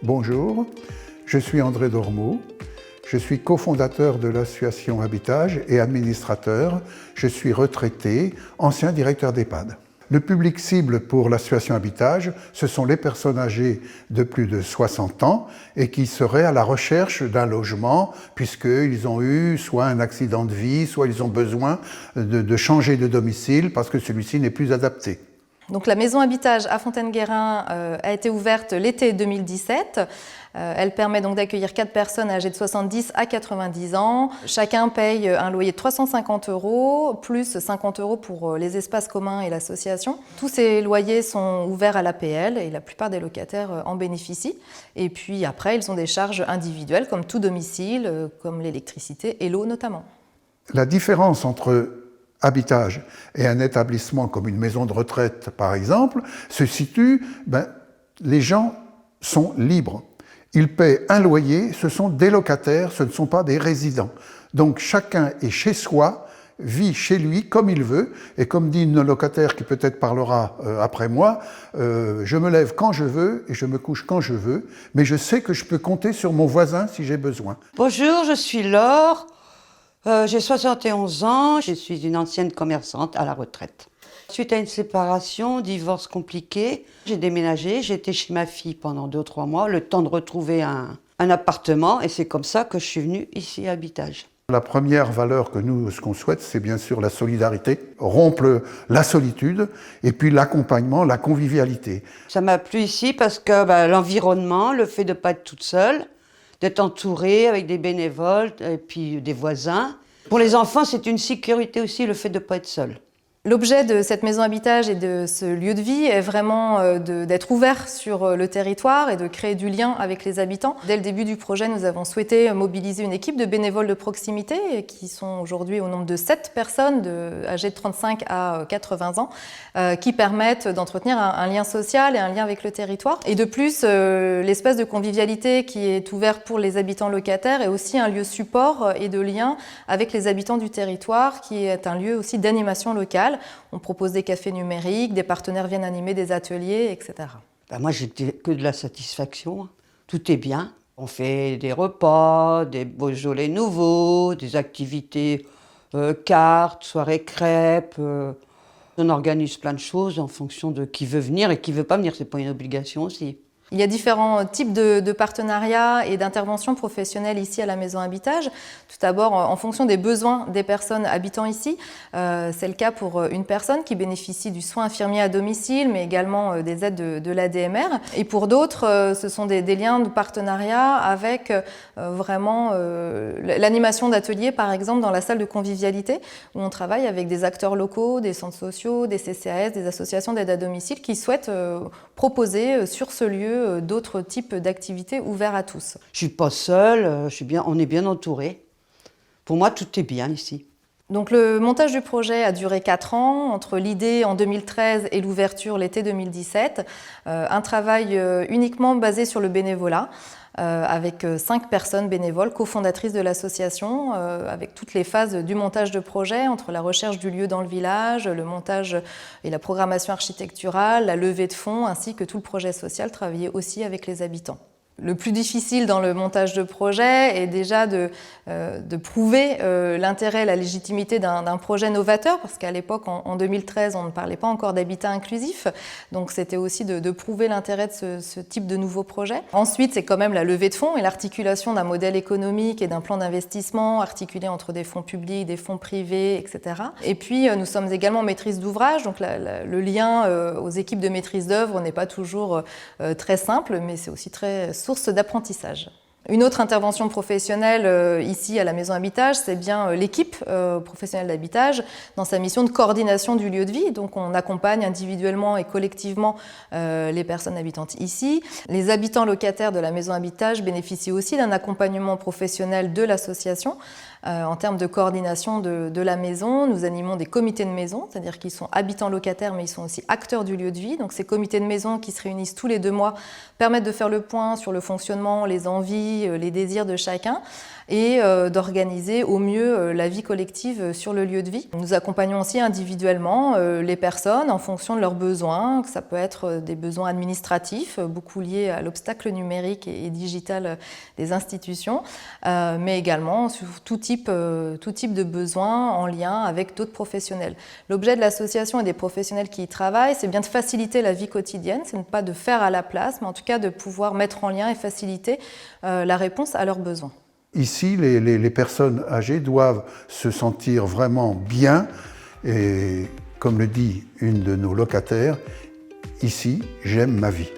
Bonjour, je suis André Dormeau. Je suis cofondateur de l'association Habitage et administrateur. Je suis retraité, ancien directeur d'EHPAD. Le public cible pour l'association Habitage, ce sont les personnes âgées de plus de 60 ans et qui seraient à la recherche d'un logement puisqu'ils ont eu soit un accident de vie, soit ils ont besoin de changer de domicile parce que celui-ci n'est plus adapté. Donc la maison Habitage à Fontaine-Guérin a été ouverte l'été 2017. Elle permet donc d'accueillir 4 personnes âgées de 70 à 90 ans. Chacun paye un loyer de 350 €, plus 50 € pour les espaces communs et l'association. Tous ces loyers sont ouverts à l'APL et la plupart des locataires en bénéficient. Et puis après, ils ont des charges individuelles comme tout domicile, comme l'électricité et l'eau notamment. La différence entre Habitage et un établissement comme une maison de retraite, par exemple, se situe, les gens sont libres. Ils paient un loyer, ce sont des locataires, ce ne sont pas des résidents. Donc chacun est chez soi, vit chez lui comme il veut, et comme dit une locataire qui peut-être parlera après moi, je me lève quand je veux et je me couche quand je veux, mais je sais que je peux compter sur mon voisin si j'ai besoin. Bonjour, je suis Laure. J'ai 71 ans, je suis une ancienne commerçante à la retraite. Suite à une séparation, divorce compliqué, j'ai déménagé, j'étais chez ma fille pendant 2 ou 3 mois, le temps de retrouver un appartement, et c'est comme ça que je suis venue ici à Habitage. La première valeur que nous, ce qu'on souhaite, c'est bien sûr la solidarité, rompre la solitude, et puis l'accompagnement, la convivialité. Ça m'a plu ici parce que l'environnement, le fait de ne pas être toute seule, d'être entourée avec des bénévoles et puis des voisins. Pour les enfants, c'est une sécurité aussi, le fait de ne pas être seule. L'objet de cette maison Habitage et de ce lieu de vie est vraiment d'être ouvert sur le territoire et de créer du lien avec les habitants. Dès le début du projet, nous avons souhaité mobiliser une équipe de bénévoles de proximité qui sont aujourd'hui au nombre de 7 personnes âgées de 35 à 80 ans qui permettent d'entretenir un lien social et un lien avec le territoire. Et de plus, l'espace de convivialité qui est ouvert pour les habitants locataires est aussi un lieu support et de lien avec les habitants du territoire qui est un lieu aussi d'animation locale. On propose des cafés numériques, des partenaires viennent animer des ateliers, etc. Moi, j'ai que de la satisfaction. Tout est bien. On fait des repas, des Beaujolais nouveaux, des activités cartes, soirées crêpes. On organise plein de choses en fonction de qui veut venir et qui ne veut pas venir. Ce n'est pas une obligation aussi. Il y a différents types de partenariats et d'interventions professionnelles ici à la maison Habitage. Tout d'abord, en fonction des besoins des personnes habitant ici. C'est le cas pour une personne qui bénéficie du soin infirmier à domicile, mais également des aides de l'ADMR. Et pour d'autres, ce sont des liens de partenariat avec vraiment l'animation d'ateliers, par exemple, dans la salle de convivialité, où on travaille avec des acteurs locaux, des centres sociaux, des CCAS, des associations d'aide à domicile qui souhaitent proposer sur ce lieu d'autres types d'activités ouverts à tous. Je ne suis pas seule, on est bien entouré. Pour moi, tout est bien ici. Donc le montage du projet a duré 4 ans, entre l'idée en 2013 et l'ouverture l'été 2017. Un travail uniquement basé sur le bénévolat, avec 5 personnes bénévoles, cofondatrices de l'association, avec toutes les phases du montage de projet, entre la recherche du lieu dans le village, le montage et la programmation architecturale, la levée de fonds, ainsi que tout le projet social travaillé aussi avec les habitants. Le plus difficile dans le montage de projet est déjà de prouver l'intérêt et la légitimité d'un projet novateur, parce qu'à l'époque, en 2013, on ne parlait pas encore d'habitat inclusif, donc c'était aussi de prouver l'intérêt de ce type de nouveau projet. Ensuite, c'est quand même la levée de fonds et l'articulation d'un modèle économique et d'un plan d'investissement articulé entre des fonds publics, des fonds privés, etc. Et puis, nous sommes également maîtrise d'ouvrage, donc le lien aux équipes de maîtrise d'œuvre n'est pas toujours très simple, mais c'est aussi très source d'apprentissage. Une autre intervention professionnelle ici à la maison Habitage, c'est bien l'équipe professionnelle d'Habitage dans sa mission de coordination du lieu de vie. Donc on accompagne individuellement et collectivement les personnes habitantes ici. Les habitants locataires de la maison Habitage bénéficient aussi d'un accompagnement professionnel de l'association En termes de coordination de la maison, nous animons des comités de maison, c'est-à-dire qu'ils sont habitants locataires, mais ils sont aussi acteurs du lieu de vie. Donc ces comités de maison qui se réunissent tous les 2 mois permettent de faire le point sur le fonctionnement, les envies, les désirs de chacun et d'organiser au mieux la vie collective sur le lieu de vie. Nous accompagnons aussi individuellement les personnes en fonction de leurs besoins, que ça peut être des besoins administratifs, beaucoup liés à l'obstacle numérique et digital des institutions, mais également sur tout type de besoins en lien avec d'autres professionnels. L'objet de l'association et des professionnels qui y travaillent, c'est bien de faciliter la vie quotidienne, c'est pas de faire à la place, mais en tout cas de pouvoir mettre en lien et faciliter la réponse à leurs besoins. Ici, les personnes âgées doivent se sentir vraiment bien et, comme le dit une de nos locataires, ici, j'aime ma vie.